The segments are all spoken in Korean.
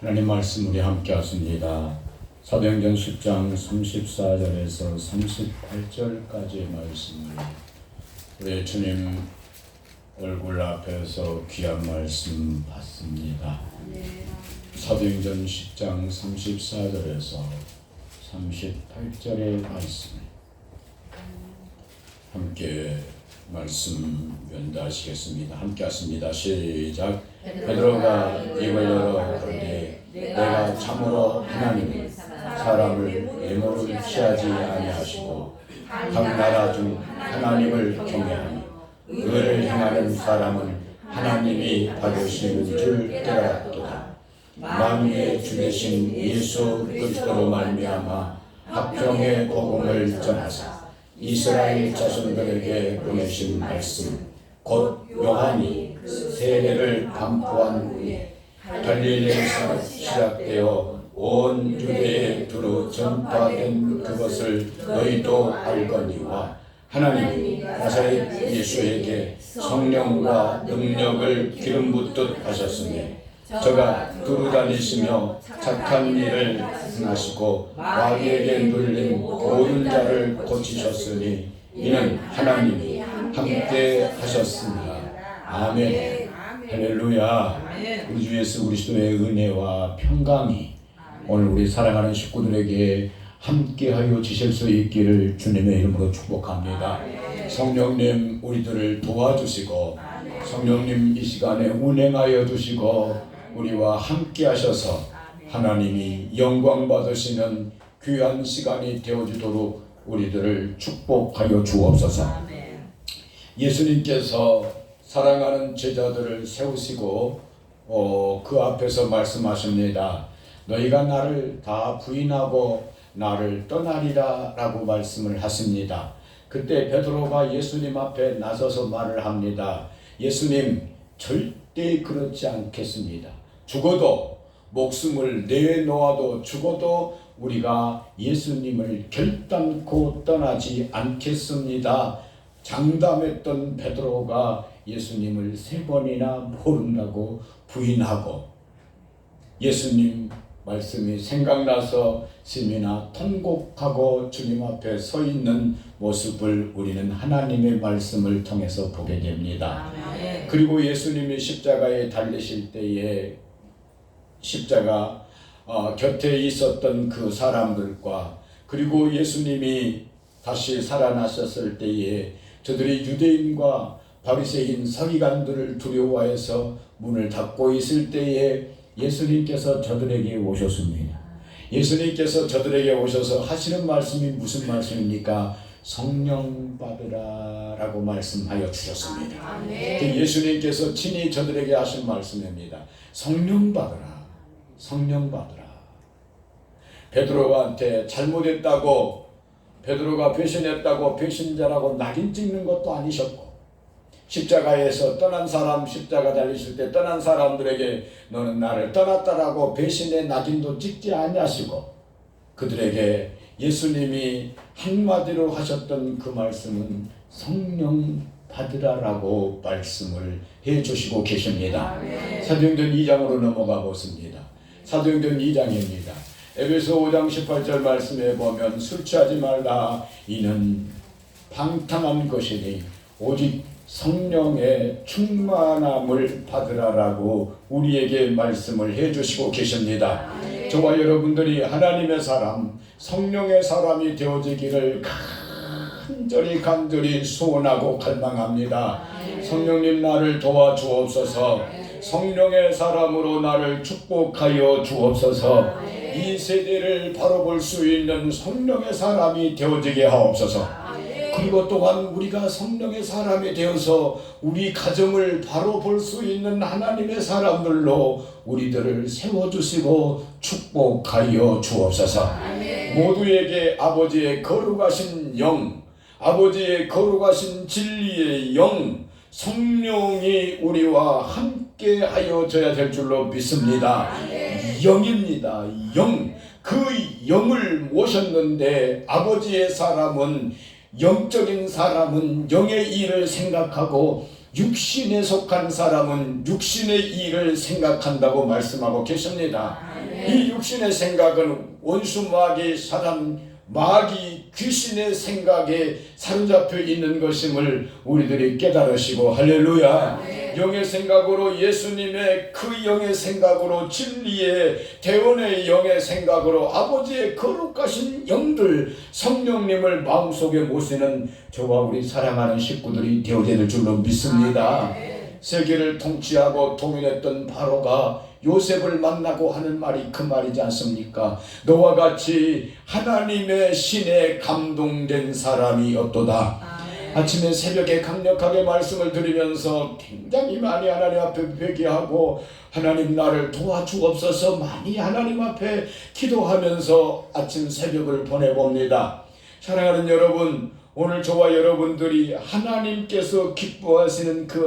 하나님 말씀 우리 함께 하십니다. 사도행전 10장 34절에서 38절까지의 말씀을 우리 주님 얼굴 앞에서 귀한 말씀 받습니다. 사도행전 10장 34절에서 38절의 말씀을 함께 말씀 연다하시겠습니다. 함께 하십니다. 시작. 베드로가 입을 열어 가로되 내가 참으로 하나님은 사람을 외모를 취하지 아니하시고 각 나라 중 하나님을 경외하니 의를 행하는 사람은 하나님이 받으시는 줄 깨달았도다. 만유의 주 되신 예수 그리스도로 말미암아 합병의 복음을 전하사 이스라엘 자손들에게 보내신 말씀 곧 요한이 세례를 반포한 후에 갈릴리에서 시작되어 온 유대에 두루 전파된 그것을 너희도 알거니와 하나님이 나사렛 예수에게 성령과 능력을 기름 붓듯 하셨으니 저가 두루 다니시며 착한 일을 행하시고 마귀에게 눌린 모든 자를 고치셨으니 이는 하나님이 함께 하셨습니다. 아멘. 할렐루야. 우리 주 예수 그리스도의 은혜와 평강이 오늘 우리 사랑하는 식구들에게 함께하여 주실 수 있기를 주님의 이름으로 축복합니다. 성령님 우리들을 도와주시고 성령님 이 시간에 운행하여 주시고 우리와 함께 하셔서 하나님이 영광 받으시는 귀한 시간이 되어지도록 우리들을 축복하여 주옵소서. 예수님께서 사랑하는 제자들을 세우시고 그 앞에서 말씀하십니다. 너희가 나를 다 부인하고 나를 떠나리라 라고 말씀을 하십니다. 그때 베드로가 예수님 앞에 나서서 말을 합니다. 예수님 절대 그렇지 않겠습니다. 죽어도 목숨을 내놓아도 죽어도 우리가 예수님을 결단코 떠나지 않겠습니다. 장담했던 베드로가 예수님을 3번이나 모른다고 부인하고 예수님 말씀이 생각나서 심히나 통곡하고 주님 앞에 서 있는 모습을 우리는 하나님의 말씀을 통해서 보게 됩니다. 그리고 예수님이 십자가에 달리실 때에 십자가 곁에 있었던 그 사람들과 그리고 예수님이 다시 살아나셨을 때에 저들이 유대인과 바리새인 서기관들을 두려워해서 문을 닫고 있을 때에 예수님께서 저들에게 오셨습니다. 예수님께서 저들에게 오셔서 하시는 말씀이 무슨 말씀입니까? 성령 받으라 라고 말씀하여 주셨습니다. 예수님께서 친히 저들에게 하신 말씀입니다. 성령 받으라. 성령 받으라. 베드로한테 잘못했다고 베드로가 배신했다고 배신자라고 낙인 찍는 것도 아니셨고 십자가에서 떠난 사람 십자가 달리실 때 떠난 사람들에게 너는 나를 떠났다라고 배신의 낙인도 찍지 아니하시고 그들에게 예수님이 한마디로 하셨던 그 말씀은 성령 받으라라고 말씀을 해주시고 계십니다. 사도행전 2장으로 넘어가 보습니다. 사도행전 2장입니다. 에베소 5장 18절 말씀에 보면 술 취하지 말라 이는 방탕한 것이니 오직 성령의 충만함을 받으라라고 우리에게 말씀을 해주시고 계십니다. 저와 여러분들이 하나님의 사람, 성령의 사람이 되어지기를 간절히 소원하고 갈망합니다. 성령님 나를 도와주옵소서. 성령의 사람으로 나를 축복하여 주옵소서. 이 세대를 바로 볼 수 있는 성령의 사람이 되어지게 하옵소서. 그리고 또한 우리가 성령의 사람이 되어서 우리 가정을 바로 볼 수 있는 하나님의 사람들로 우리들을 세워주시고 축복하여 주옵소서. 모두에게 아버지의 거룩하신 영, 아버지의 거룩하신 진리의 영, 성령이 우리와 함께 하여져야 될 줄로 믿습니다. 영입니다. 영. 그 영을 모셨는데 아버지의 사람은 영적인 사람은 영의 일을 생각하고 육신에 속한 사람은 육신의 일을 생각한다고 말씀하고 계십니다. 이 육신의 생각은 원수 마귀, 사단 마귀, 귀신의 생각에 사로잡혀 있는 것임을 우리들이 깨달으시고, 할렐루야. 영의 생각으로, 예수님의 그 영의 생각으로, 진리의 대원의 영의 생각으로, 아버지의 거룩하신 영들, 성령님을 마음속에 모시는 저와 우리 사랑하는 식구들이 되어야 될 줄로 믿습니다. 세계를 통치하고 통일했던 바로가 요셉을 만나고 하는 말이 그 말이지 않습니까? 너와 같이 하나님의 신에 감동된 사람이 없도다. 아침에 새벽에 강력하게 말씀을 드리면서 굉장히 많이 하나님 앞에 회개하고, 하나님 나를 도와주옵소서 많이 하나님 앞에 기도하면서 아침 새벽을 보내봅니다. 사랑하는 여러분, 오늘 저와 여러분들이 하나님께서 기뻐하시는 그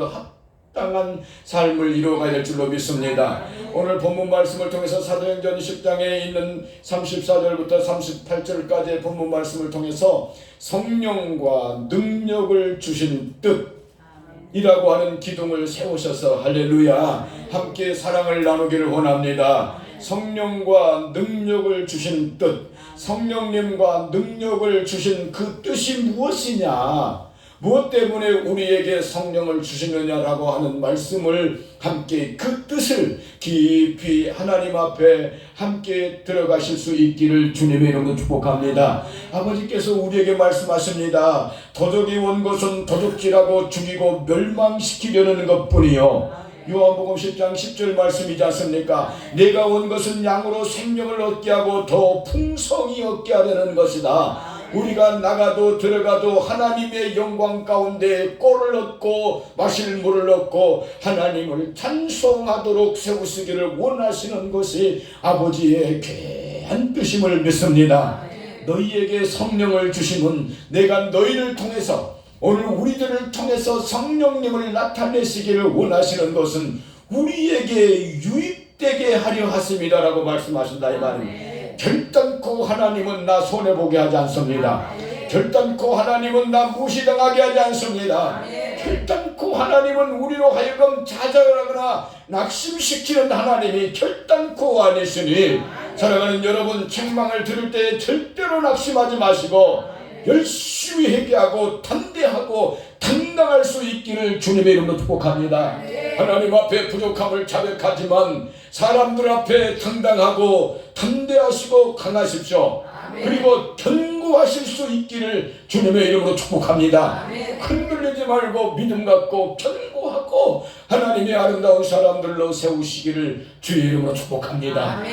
합당한 삶을 이루어가야 될 줄로 믿습니다. 오늘 본문 말씀을 통해서 사도행전 10장에 있는 34절부터 38절까지의 본문 말씀을 통해서 성령과 능력을 주신 뜻이라고 하는 기둥을 세우셔서, 할렐루야, 함께 사랑을 나누기를 원합니다. 성령과 능력을 주신 뜻, 성령님과 능력을 주신 그 뜻이 무엇이냐, 무엇 때문에 우리에게 성령을 주시느냐라고 하는 말씀을 함께, 그 뜻을 깊이 하나님 앞에 함께 들어가실 수 있기를 주님의 이름으로 축복합니다. 아버지께서 우리에게 말씀하십니다. 도적이 온 것은 도적질하고 죽이고 멸망시키려는 것뿐이요, 요한복음 10장 10절 말씀이지 않습니까? 내가 온 것은 양으로 생명을 얻게 하고 더 풍성히 얻게 하려는 것이다. 우리가 나가도 들어가도 하나님의 영광 가운데 꼴을 얻고 마실 물을 얻고 하나님을 찬송하도록 세우시기를 원하시는 것이 아버지의 귀한 뜻임을 믿습니다. 너희에게 성령을 주심은 내가 너희를 통해서, 오늘 우리들을 통해서 성령님을 나타내시기를 원하시는 것은 우리에게 유익되게 하려 하십니다라고 말씀하신다 이 말입니다. 결단코 하나님은 나 손해보게 하지 않습니다. 결단코 하나님은 나 무시당하게 하지 않습니다. 결단코 하나님은 우리로 하여금 좌절하거나 낙심시키는 하나님이 결단코 아니시니, 사랑하는 여러분, 책망을 들을 때 절대로 낙심하지 마시고 열심히 회개하고 담대하고 당당할 수 있기를 주님의 이름으로 축복합니다. 하나님 앞에 부족함을 자백하지만 사람들 앞에 당당하고 담대하시고 강하십시오. 그리고 견고하실 수 있기를 주님의 이름으로 축복합니다. 흔들리지 말고 믿음 갖고 견고하고 하나님의 아름다운 사람들로 세우시기를 주의 이름으로 축복합니다.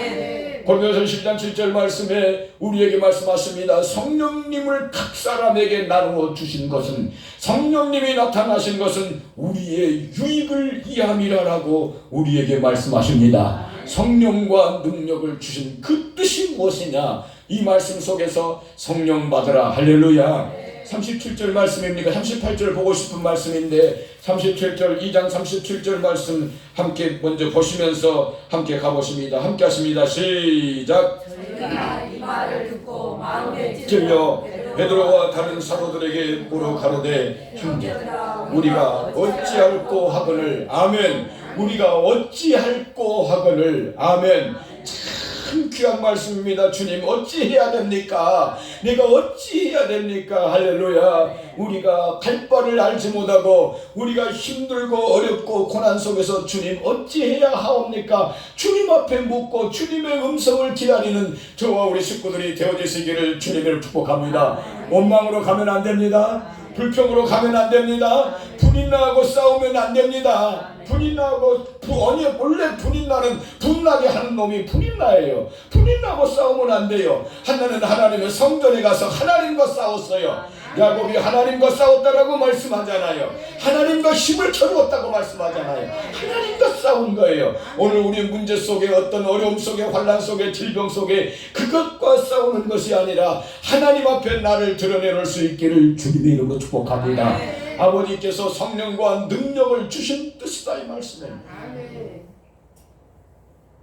고린도전서 10장 7절 말씀에 우리에게 말씀하십니다. 성령님을 각 사람에게 나누어 주신 것은, 성령님이 나타나신 것은 우리의 유익을 위함이라라고 우리에게 말씀하십니다. 성령과 능력을 주신 그 뜻이 무엇이냐, 이 말씀 속에서 성령 받으라. 할렐루야. 37절 말씀입니까? 38절 보고 싶은 말씀인데 37절, 2장 37절 말씀 함께 먼저 보시면서 함께 가보십니다. 함께 하십니다. 시작. 저희가 이 말을 듣고 마음에 찔려 베드로와 다른 사도들에게 물어 가로되, 형제들아 우리가 어찌할꼬 하거늘. 아멘. 우리가 어찌할꼬 하거늘. 아멘. 참 귀한 말씀입니다. 주님, 어찌해야 됩니까? 내가 어찌해야 됩니까? 할렐루야. 우리가 갈 바를 알지 못하고 우리가 힘들고 어렵고 고난 속에서 주님 어찌해야 하옵니까? 주님 앞에 묻고 주님의 음성을 기다리는 저와 우리 식구들이 되어지시기를 주님을 축복합니다. 원망으로 가면 안 됩니다. 불평으로 가면 안 됩니다. 분인나하고 싸우면 안 됩니다. 분인나하고 원래 분인나는 분나게 하는 놈이 분인나예요. 분인나하고 싸우면 안 돼요. 한나는 하나님의 성전에 가서 하나님과 싸웠어요. 야곱이 하나님과 싸웠다라고 말씀하잖아요. 하나님과 힘을 겨루었다고 말씀하잖아요. 하나님과 싸운 거예요. 오늘 우리 문제 속에, 어떤 어려움 속에, 환난 속에, 질병 속에 그것과 싸우는 것이 아니라 하나님 앞에 나를 드러내놓을 수 있기를 주님의 이름으로 축복합니다. 아버지께서 성령과 능력을 주신 뜻이다 이 말씀입니다.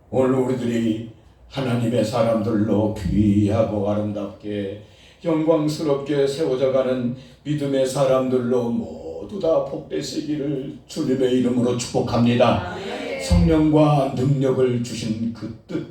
오늘 우리들이 하나님의 사람들로 귀하고 아름답게 영광스럽게 세워져가는 믿음의 사람들로 모두 다 복되시기를 주님의 이름으로 축복합니다. 성령과 능력을 주신 그 뜻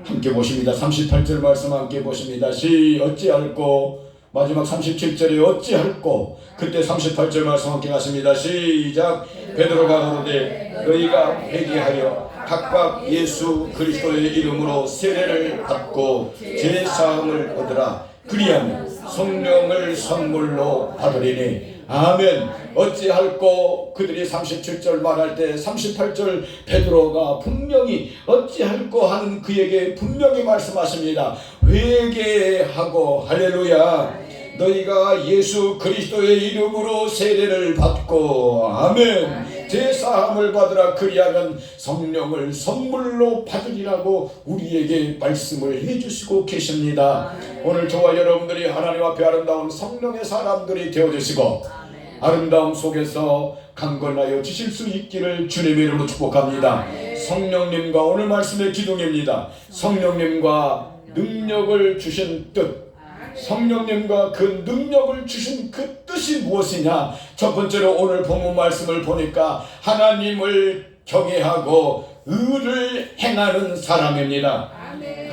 함께 보십니다. 38절 말씀 함께 보십니다. 어찌할꼬, 마지막 37절에 어찌할꼬, 그때 38절 말씀 함께 가십니다. 시작. 베드로가 가로되 너희가 회개하여 각각 예수 그리스도의 이름으로 세례를 받고 제 사함을 얻으라. 그리하면 성령을 선물로 받으리니. 아멘. 어찌할꼬, 그들이 37절 말할 때 38절 베드로가 분명히 어찌할꼬 하는 그에게 분명히 말씀하십니다. 회개하고. 할렐루야. 너희가 예수 그리스도의 이름으로 세례를 받고, 아멘, 제사함을 받으라. 그리하면 성령을 선물로 받으리라고 우리에게 말씀을 해주시고 계십니다. 오늘 저와 여러분들이 하나님 앞에 아름다운 성령의 사람들이 되어주시고 아름다움 속에서 강건하여 주실 수 있기를 주님의 이름으로 축복합니다. 성령님과 오늘 말씀의 기둥입니다. 성령님과 능력을 주신 뜻, 성령님과 그 능력을 주신 그 뜻이 무엇이냐? 첫 번째로 오늘 본문 말씀을 보니까 하나님을 경외하고 의를 행하는 사람입니다.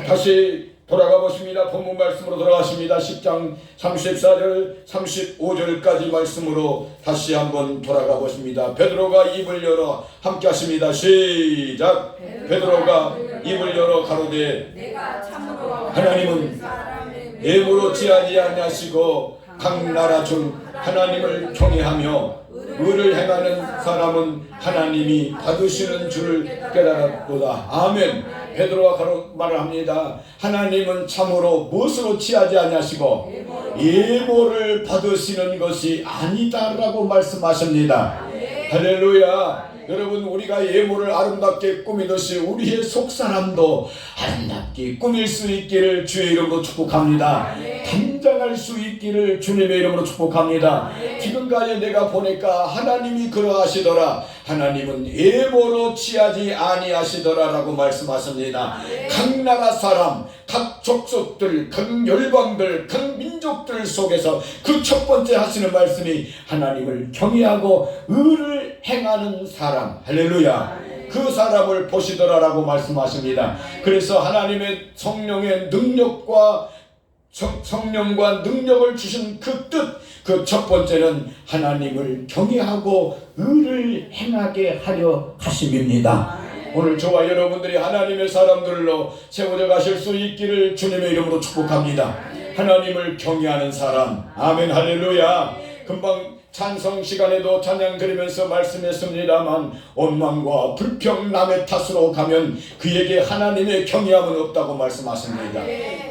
다시 돌아가 보십니다. 본문 말씀으로 돌아가십니다. 10장 34절 35절까지 말씀으로 다시 한번 돌아가 보십니다. 베드로가 입을 열어 함께 하십니다. 시작. 베드로가 입을 열어 가로되 내가 참으로 하나님은 애무로 지하지 아니하시고 각 나라 중 하나님을 경외하며 의를 행하는 사람은 하나님이 받으시는 줄을 깨달았도다. 아멘. 베드로가 말을 합니다. 하나님은 참으로 무엇으로 취하지 아니하시고 예모를 받으시는 것이 아니다라고 말씀하십니다. 할렐루야. 여러분, 우리가 예모를 아름답게 꾸미듯이 우리의 속사람도 아름답게 꾸밀 수 있기를 주의 이름으로 축복합니다. 단장할 수 있기를 주님의 이름으로 축복합니다. 지금까지 내가 보니까 하나님이 그러하시더라. 하나님은 예모로 취하지 아니하시더라 라고 말씀하십니다. 각 나라 사람, 각 족속들, 각 열방들, 각 민족들 속에서 그 첫 번째 하시는 말씀이 하나님을 경외하고 의를 행하는 사람. 할렐루야. 그 사람을 보시더라 라고 말씀하십니다. 그래서 하나님의 성령의 능력과 성령과 능력을 주신 그 뜻, 그 첫 번째는 하나님을 경외하고 의를 행하게 하려 하심입니다. 오늘 저와 여러분들이 하나님의 사람들로 세워져 가실 수 있기를 주님의 이름으로 축복합니다. 하나님을 경외하는 사람. 아멘. 할렐루야. 금방 찬송 시간에도 찬양 드리면서 말씀했습니다만 원망과 불평 남의 탓으로 가면 그에게 하나님의 경외함은 없다고 말씀하십니다.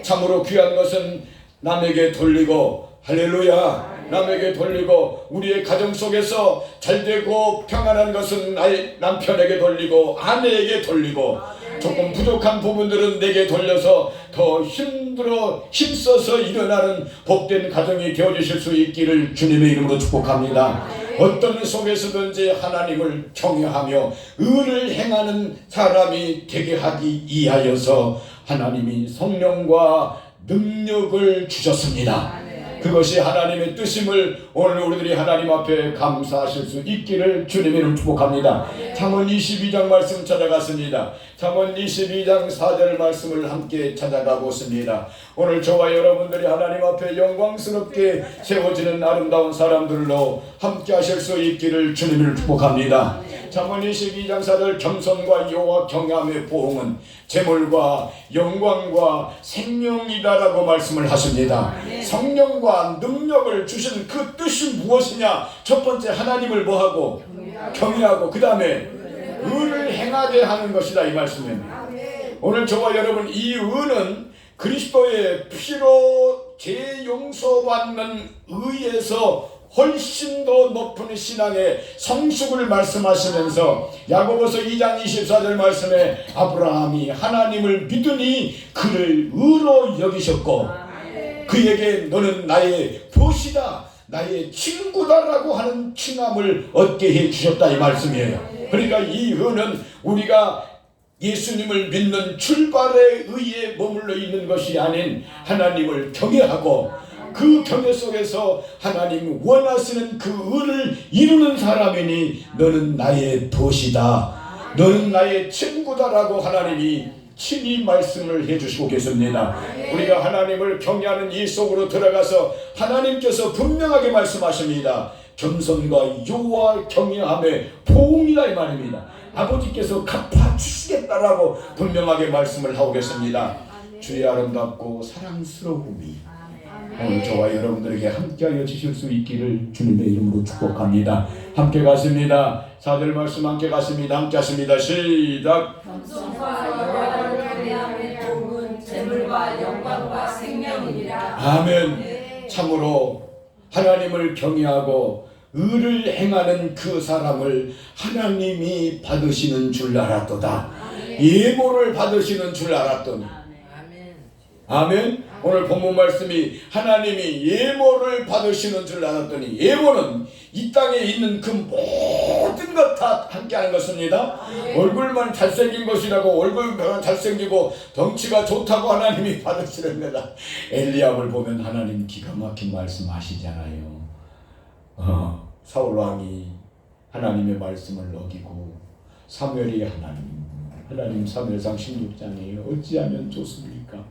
참으로 귀한 것은 남에게 돌리고, 할렐루야, 남에게 돌리고, 우리의 가정 속에서 잘되고 평안한 것은 나의 남편에게 돌리고 아내에게 돌리고, 조금 부족한 부분들은 내게 돌려서 더 힘써서 일어나는 복된 가정이 되어주실 수 있기를 주님의 이름으로 축복합니다. 어떤 속에서든지 하나님을 경외하며 의를 행하는 사람이 되게 하기 위하여서 하나님이 성령과 능력을 주셨습니다. 그것이 하나님의 뜻임을 오늘 우리들이 하나님 앞에 감사하실 수 있기를 주님의 이름으로 축복합니다. 잠언 22장 말씀 찾아갔습니다. 잠언 22장 4절 말씀을 함께 찾아가 보십니다. 오늘 저와 여러분들이 하나님 앞에 영광스럽게 세워지는 아름다운 사람들로 함께 하실 수 있기를 주님을 축복합니다. 잠언 22장 4절 겸손과 여호와 경외함의 보응은 재물과 영광과 생명이다라고 말씀을 하십니다. 성령과 능력을 주신 그 뜻이 무엇이냐? 첫 번째 하나님을 뭐하고? 경외하고, 그 다음에 의를 행하게 하는 것이다, 이 말씀입니다. 오늘 저와 여러분, 이 의는 그리스도의 피로 재용서받는 의에서 훨씬 더 높은 신앙의 성숙을 말씀하시면서 야고보서 2장 24절 말씀에 아브라함이 하나님을 믿으니 그를 의로 여기셨고 그에게 너는 나의 보시다, 나의 친구다라고 하는 칭함을 얻게 해주셨다, 이 말씀이에요. 그러니까 이 의는 우리가 예수님을 믿는 출발의 의에 머물러 있는 것이 아닌 하나님을 경외하고 그 경외 속에서 하나님 원하시는 그 의를 이루는 사람이니 너는 나의 도시다, 너는 나의 친구다라고 하나님이 친히 말씀을 해주시고 계십니다. 우리가 하나님을 경외하는 이 속으로 들어가서 하나님께서 분명하게 말씀하십니다. 겸손과 여호와 경외함의 보응이다 이 말입니다. 아버지께서 갚아주시겠다라고 분명하게 말씀을 하고 계십니다. 주의 아름답고 사랑스러움이 오늘 저와 여러분들에게 함께하여 주실 수 있기를 주님의 이름으로 축복합니다. 함께 가십니다. 4절 말씀 함께 가십니다. 함께 하십니다. 시작. 겸손과 여호와를 경외함의 복은 재물과 영광과 생명이니라. 아멘. 참으로 하나님을 경외하고 의를 행하는 그 사람을 하나님이 받으시는 줄 알았도다. 예보를 받으시는 줄 알았더니. 아멘. 오늘 본문 말씀이 하나님이 예보를 받으시는 줄 알았더니, 예보는 이 땅에 있는 그 모든 것 다 함께하는 것입니다. 얼굴만 잘생긴 것이라고, 얼굴만 잘생기고 덩치가 좋다고 하나님이 받으시는 거다. 엘리압을 보면 하나님 기가 막힌 말씀하시잖아요. 사울 왕이 하나님의 말씀을 어기고 사무엘이 하나님 사무엘상 16장에 어찌하면 좋습니까?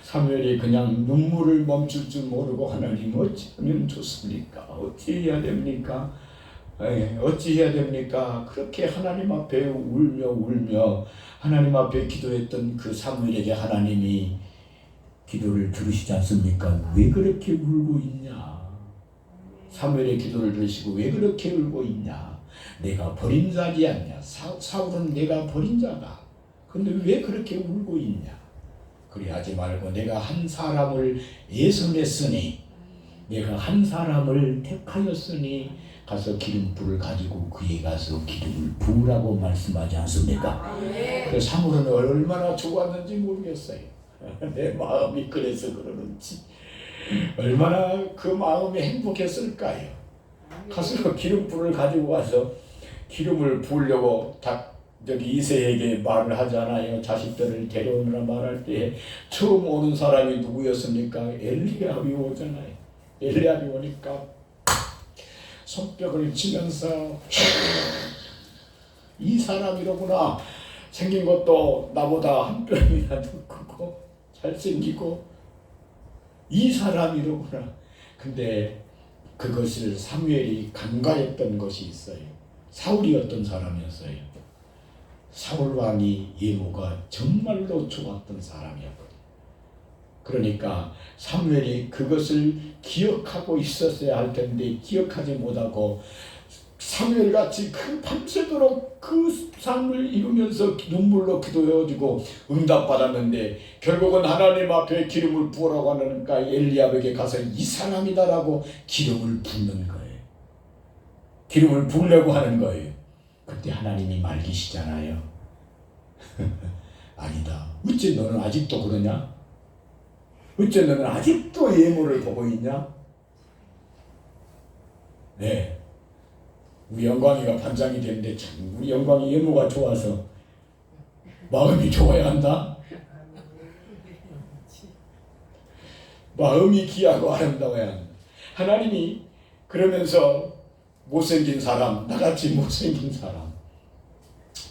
사무엘이 그냥 눈물을 멈출 줄 모르고 하나님 어찌하면 좋습니까? 어찌해야 됩니까? 어찌해야 됩니까? 그렇게 하나님 앞에 울며 하나님 앞에 기도했던 그 사무엘에게 하나님이 기도를 들으시지 않습니까? 왜 그렇게 울고 있냐? 사무엘의 기도를 들으시고 왜 그렇게 울고 있냐? 내가 버린 자지 않냐? 사울은 내가 버린 자다. 근데 왜 그렇게 울고 있냐? 그리하지 말고 내가 한 사람을 예선했으니, 내가 한 사람을 택하였으니 가서 기름불을 가지고 그에 가서 기름을 부으라고 말씀하지 않습니까? 그래서 사울은 얼마나 좋았는지 모르겠어요. 내 마음이 그래서 그러는지 얼마나 그 마음이 행복했을까요? 가서 기름불을 가지고 와서 기름을 부으려고 저기 이새에게 말을 하잖아요. 자식들을 데려오느라 말할 때 처음 오는 사람이 누구였습니까? 엘리압이 오잖아요. 엘리압이 오니까 손뼉을 치면서 이 사람이로구나. 생긴 것도 나보다 한 뼘이나 더 크고 잘생기고 이 사람이로구나. 근데 그것을 사무엘이 간과했던 것이 있어요. 사울이 어떤 사람이었어요? 사울 왕이 예모가 정말로 좋았던 사람이었거든요. 그러니까 사무엘이 그것을 기억하고 있었어야 할 텐데 기억하지 못하고 사무엘같이 그 밤새도록 그 삶을 이루면서 눈물로 기도해가지고 응답받았는데 결국은 하나님 앞에 기름을 부으라고 하니까 엘리압에게 가서 이 사람이다라고 기름을 붓는 거예요. 기름을 부으려고 하는 거예요. 그때 하나님이 말기시잖아요. 아니다. 어째 너는 아직도 그러냐? 어째 너는 아직도 예물을 보고 있냐? 네. 우리 영광이가 반장이 되는데 참 우리 영광이 예물가 좋아서 마음이 좋아야 한다. 마음이 귀하고 아름다워야 한다. 하나님이 그러면서 못생긴 사람, 나같이 못생긴 사람,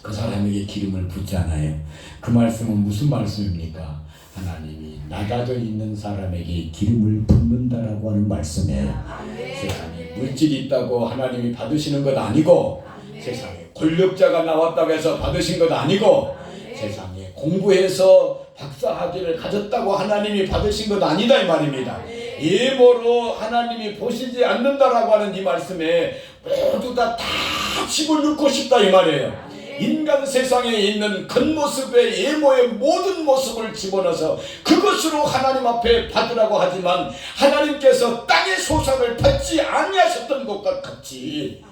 그 사람에게 기름을 붓잖아요. 그 말씀은 무슨 말씀입니까? 하나님이 낮아져 있는 사람에게 기름을 붓는다라고 하는 말씀이에요. 세상에 물질이 있다고 하나님이 받으시는 것 아니고, 세상에 권력자가 나왔다고 해서 받으신 것 아니고, 세상에 공부해서 박사학위를 가졌다고 하나님이 받으신 것 아니다 이 말입니다. 예모로 하나님이 보시지 않는다라고 하는 이 말씀에 모두 다 집어넣고 싶다 이 말이에요. 인간 세상에 있는 겉모습의 예모의 모든 모습을 집어넣어서 그것으로 하나님 앞에 받으라고 하지만 하나님께서 땅의 소상을 받지 아니하셨던 것과 같이,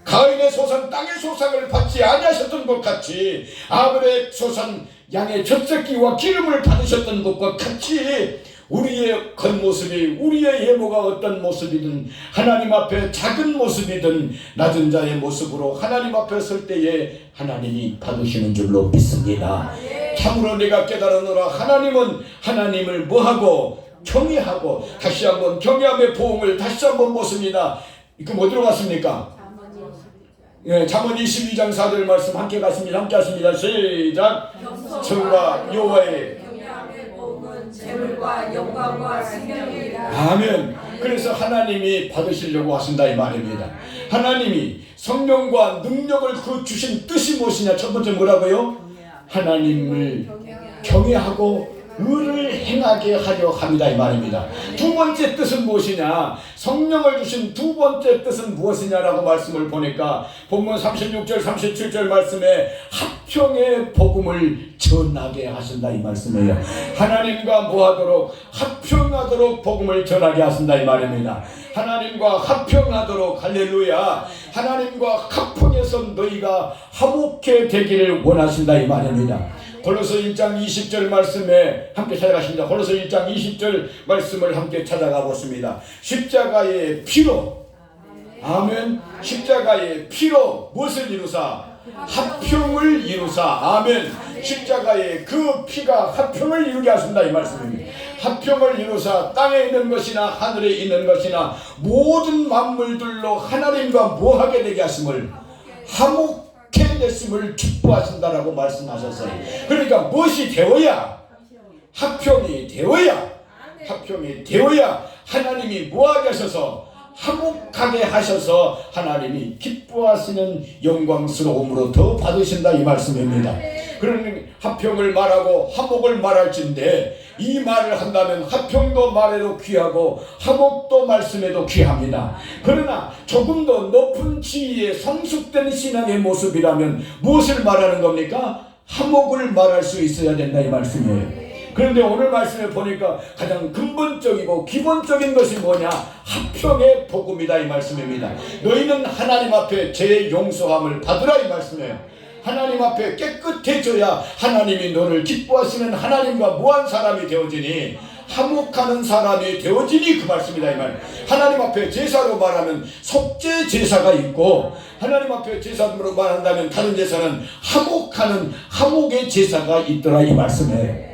가인의 소상 땅의 소상을 받지 아니하셨던 것 같이, 아벨의 소상 양의 젖새끼와 기름을 받으셨던 것과 같이 우리의 겉모습이, 우리의 예모가 어떤 모습이든, 하나님 앞에 작은 모습이든 낮은 자의 모습으로 하나님 앞에 설 때에 하나님이 받으시는 줄로 믿습니다. 참으로 내가 깨달았노라. 하나님은 하나님을 뭐하고 경외하고. 다시 한번 경외함의 보응을 다시 한번 보습니다. 이거 뭐 들어갔습니까? 예, 잠언 22장 4절 말씀 함께 갔습니다. 함께 하십니다. 시작. 성과 여호와의 경외함의 복은 재물과 영광과 생명이라. 아멘. 그래서 하나님이 받으시려고 하신다 이 말입니다. 하나님이 성령과 능력을 그 주신 뜻이 무엇이냐? 첫 번째 뭐라고요? 하나님을 경외하고 의를 행하게 하려 합니다 이 말입니다. 두 번째 뜻은 무엇이냐? 성령을 주신 두 번째 뜻은 무엇이냐라고 말씀을 보니까 본문 36절 37절 말씀에 합평의 복음을 전하게 하신다 이 말씀이에요. 하나님과 뭐하도록? 합평하도록 복음을 전하게 하신다 이 말입니다. 하나님과 합평하도록. 할렐루야. 하나님과 합평해서 너희가 화목해 되기를 원하신다 이 말입니다. 골로새 1장 20절 말씀에 함께 찾아가십니다. 골로새 1장 20절 말씀을 함께 찾아가 보십니다. 십자가의 피로, 아멘. 십자가의 피로 무엇을 이루사? 합평을 이루사. 아멘. 십자가의 그 피가 합평을 이루게 하신다 이 말씀입니다. 합평을 이루사 땅에 있는 것이나 하늘에 있는 것이나 모든 만물들로 하나님과 뭐하게 되게 하심을, 화목 냈음을 기뻐하신다라고 말씀하셨어요. 그러니까 무엇이 되어야? 합평이 되어야 하나님이 뭐하게 하셔서 화목하게 하셔서 하나님이 기뻐하시는 영광스러움으로 더 받으신다 이 말씀입니다. 그러니 합평을 말하고 화목을 말할진데 이 말을 한다면 합평도 말해도 귀하고 화목도 말씀해도 귀합니다. 그러나 조금 더 높은 지위의 성숙된 신앙의 모습이라면 무엇을 말하는 겁니까? 화목을 말할 수 있어야 된다 이 말씀이에요. 그런데 오늘 말씀에 보니까 가장 근본적이고 기본적인 것이 뭐냐? 합평의 복음이다 이 말씀입니다. 너희는 하나님 앞에 죄의 용서함을 받으라 이 말씀이에요. 하나님 앞에 깨끗해져야 하나님이 너를 기뻐하시는 하나님과 무한 사람이 되어지니, 화목하는 사람이 되어지니 그 말씀이다 이 말. 하나님 앞에 제사로 말하면 속죄 제사가 있고, 하나님 앞에 제사로 말한다면 다른 제사는 화목하는 화목의 제사가 있더라 이 말씀이에요.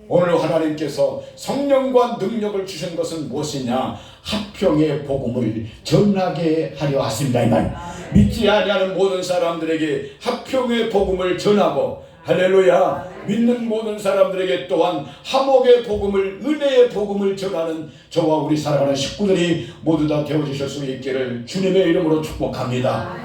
오늘 하나님께서 성령과 능력을 주신 것은 무엇이냐? 합평의 복음을 전하게 하려 하십니다 이 말. 믿지 아니하는 모든 사람들에게 합평의 복음을 전하고, 할렐루야, 믿는 모든 사람들에게 또한 화목의 복음을, 은혜의 복음을 전하는 저와 우리 사랑하는 식구들이 모두 다 되어주실 수 있기를 주님의 이름으로 축복합니다.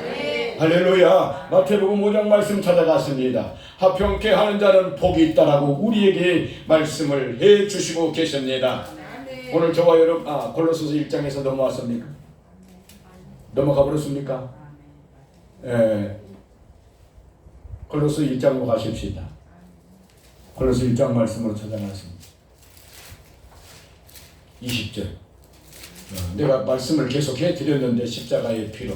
할렐루야. 마태복음 5장 말씀 찾아갔습니다. 합평케 하는 자는 복이 있다라고 우리에게 말씀을 해 주시고 계십니다. 오늘 저와 여러분, 골로새서 1장에서 넘어왔습니까? 넘어가 버렸습니까? 골로새 1장으로 가십시다. 골로새 1장 말씀으로 찾아갔습니다. 20절. 내가 말씀을 계속 해드렸는데 십자가의 피로,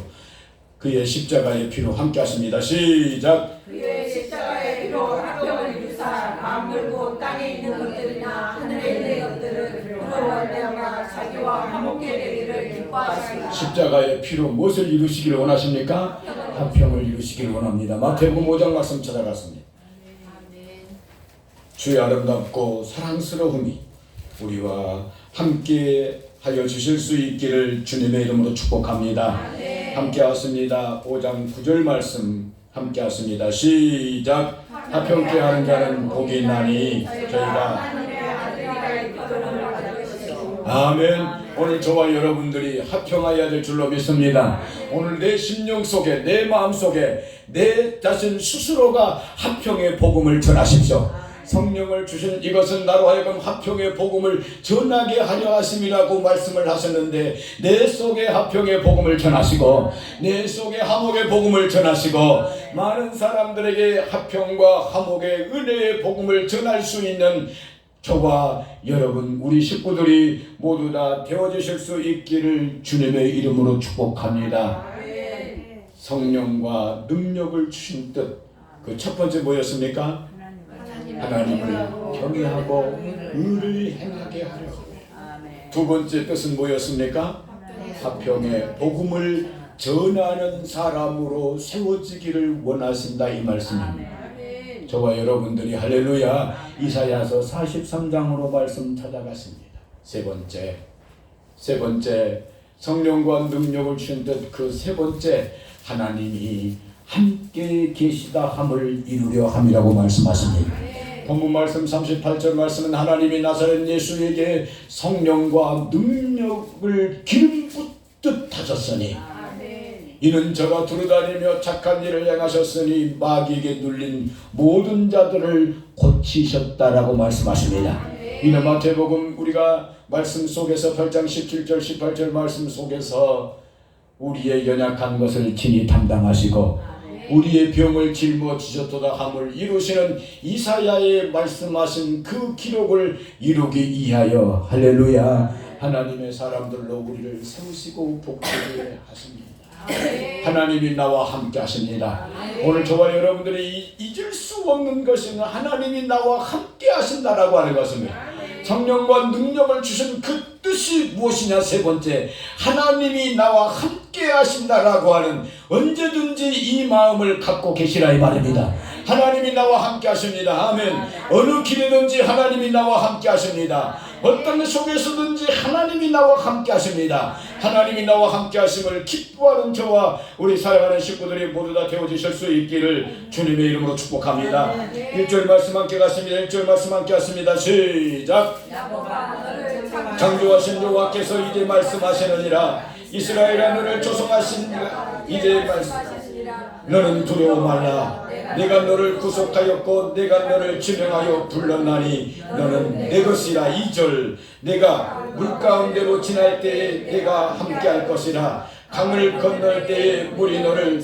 그의 십자가의 피로 함께 하십니다. 시작. 그의 십자가의 피로 합평을 이루사 만물고 땅에 있는 것들이나 하늘에 있는 것들을 그로 말미암아 자기와 화목해 되기를 기뻐하시라. 십자가의 피로 무엇을 이루시기를 원하십니까? 합평을 이루시기를 원합니다. 마태복음 5장 말씀 찾아갔습니다. 주의 아름답고 사랑스러움이 우리와 함께 하여 주실 수 있기를 주님의 이름으로 축복합니다. 함께 하십니다. 5장 9절 말씀 함께 하십니다. 시작. 합평케 하는 자는 복이 있나니 저희가, 아멘. 오늘 저와 여러분들이 합평하여야 될 줄로 믿습니다. 오늘 내 심령 속에, 내 마음 속에 내 자신 스스로가 합평의 복음을 전하십시오. 성령을 주신 이것은 나로 하여금 합평의 복음을 전하게 하려 하심이라고 말씀을 하셨는데, 내 속에 합평의 복음을 전하시고 내 속에 화목의 복음을 전하시고 많은 사람들에게 합평과 화목의 은혜의 복음을 전할 수 있는 저와 여러분, 우리 식구들이 모두 다 되어주실 수 있기를 주님의 이름으로 축복합니다. 성령과 능력을 주신 뜻, 그 첫 번째 뭐였습니까? 하나님을 경외하고 의를 행하게 하려 합니다. 두 번째 뜻은 뭐였습니까? 합평의 복음을 전하는 사람으로 세워지기를 원하신다 이 말씀입니다. 저와 여러분들이 할렐루야, 이사야서 43장으로 말씀 찾아갔습니다. 세 번째 성령과 능력을 주신 듯 그 세 번째 하나님이 함께 계시다 함을 이루려 함이라고 말씀하십니다. 본문 말씀 38절 말씀은 하나님이 나사렛 예수에게 성령과 능력을 기름 붓듯 하셨으니 이는 저가 두루다니며 착한 일을 행하셨으니 마귀에게 눌린 모든 자들을 고치셨다라고 말씀하십니다. 이는 마태복음 우리가 말씀 속에서 8장 17절 18절 말씀 속에서 우리의 연약한 것을 친히 담당하시고 우리의 병을 짊어지셨도다 함을 이루시는 이사야의 말씀하신 그 기록을 이루기 위하여 할렐루야 하나님의 사람들로 우리를 세우시고 복되게 하십니다. 하나님이 나와 함께 하십니다. 오늘 저와 여러분들이 잊을 수 없는 것은 하나님이 나와 함께 하신다라고 하는 것입니다. 성령과 능력을 주신 그 뜻이 무엇이냐? 세 번째, 하나님이 나와 함께 하신다라고 하는 언제든지 이 마음을 갖고 계시라 이 말입니다. 하나님이 나와 함께 하십니다. 아멘. 어느 길이든지 하나님이 나와 함께 하십니다. 어떤 속에서든지 하나님이 나와 함께 하십니다. 하나님이 나와 함께 하심을 기뻐하는 저와 우리 사랑하는 식구들이 모두 다 되어주실 수 있기를 주님의 이름으로 축복합니다. 1절 말씀 함께 갔습니다. 1절 말씀 함께 갔습니다. 시작. 창조하신 여호와께서 이제 말씀하시느니라. 이스라엘아 너를 조성하신 이제 말씀. 너는 두려워 말라. 내가 너를 구속하였고 내가 너를 지명하여 불렀나니 너는 내 것이라. 2절 내가 물가운데로 지날 때에 내가 함께할 것이라. 강을 건널 때에 물이 너를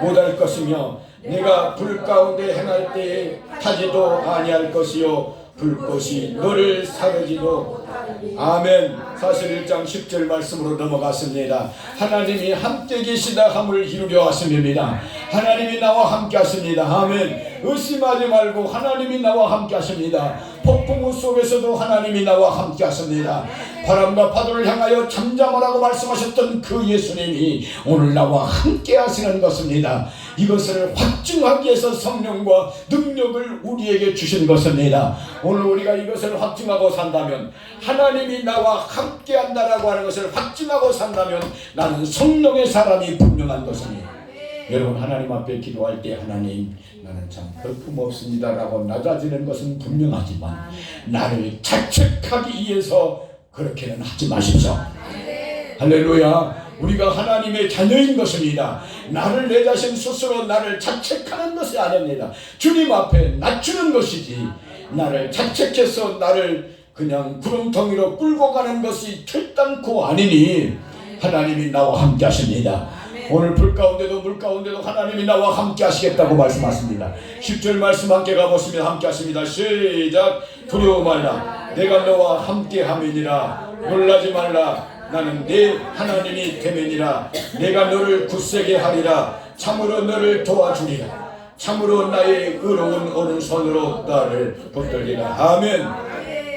못할 것이며 내가 불 가운데 행할 때에 타지도 아니할 것이요 불꽃이 너를 사르지도. 아멘. 41장 10절 말씀으로 넘어갔습니다. 하나님이 함께 계시다 함을 이루려 하십니다. 하나님이 나와 함께 하십니다. 아멘. 의심하지 말고 하나님이 나와 함께 하십니다. 폭풍우 속에서도 하나님이 나와 함께 하십니다. 바람과 파도를 향하여 잠잠하라고 말씀하셨던 그 예수님이 오늘 나와 함께 하시는 것입니다. 이것을 확증하기 위해서 성령과 능력을 우리에게 주신 것입니다. 오늘 우리가 이것을 확증하고 산다면, 하나님이 나와 함께 한다라고 하는 것을 확증하고 산다면 나는 성령의 사람이 분명한 것입니다. 여러분, 하나님 앞에 기도할 때 하나님 나는 참 볼품없습니다 라고 낮아지는 것은 분명하지만 나를 자책하기 위해서 그렇게는 하지 마십시오. 할렐루야. 우리가 하나님의 자녀인 것입니다. 나를 내 자신 스스로 나를 자책하는 것이 아닙니다. 주님 앞에 낮추는 것이지 나를 자책해서 나를 그냥 구렁텅이로 끌고 가는 것이 결단코 아니니 하나님이 나와 함께 하십니다. 오늘 불 가운데도 물 가운데도 하나님이 나와 함께 하시겠다고 말씀하십니다. 10절 말씀 함께 가보시면 함께 하십니다. 시작. 두려워 말라. 내가 너와 함께 함이니라. 놀라지 말라. 나는 내 하나님이 되매니라. 내가 너를 굳세게 하리라. 참으로 너를 도와주리라. 참으로 나의 의로운 오른손으로 나를 붙들리라. 아멘.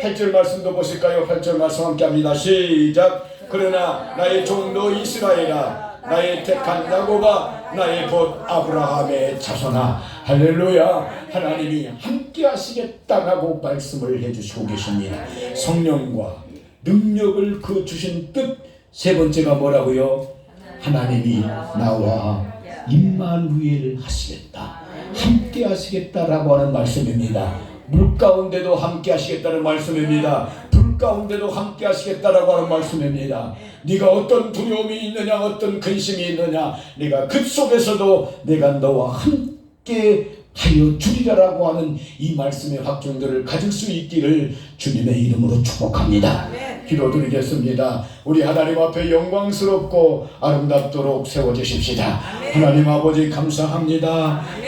8절 말씀도 보실까요? 8절 말씀 함께 합니다. 시작. 그러나 나의 종도 이스라엘아, 나의 택한 야곱아, 나의 곧 아브라함의 자손아. 할렐루야. 하나님이 함께 하시겠다라고 말씀을 해주시고 계십니다. 성령과 능력을 그 주신 뜻. 세 번째가 뭐라고요? 하나님이 나와 임마누엘 하시겠다, 함께 하시겠다라고 하는 말씀입니다. 물 가운데도 함께 하시겠다는 말씀입니다. 불 가운데도 함께 하시겠다라고 하는 말씀입니다. 네가 어떤 두려움이 있느냐, 어떤 근심이 있느냐, 내가 그 속에서도 내가 너와 함께 하여 주리라라고 하는 이 말씀의 확증들을 가질 수 있기를 주님의 이름으로 축복합니다. 기도드리겠습니다. 우리 하나님 앞에 영광스럽고 아름답도록 세워주십시다. 하나님 아버지 감사합니다.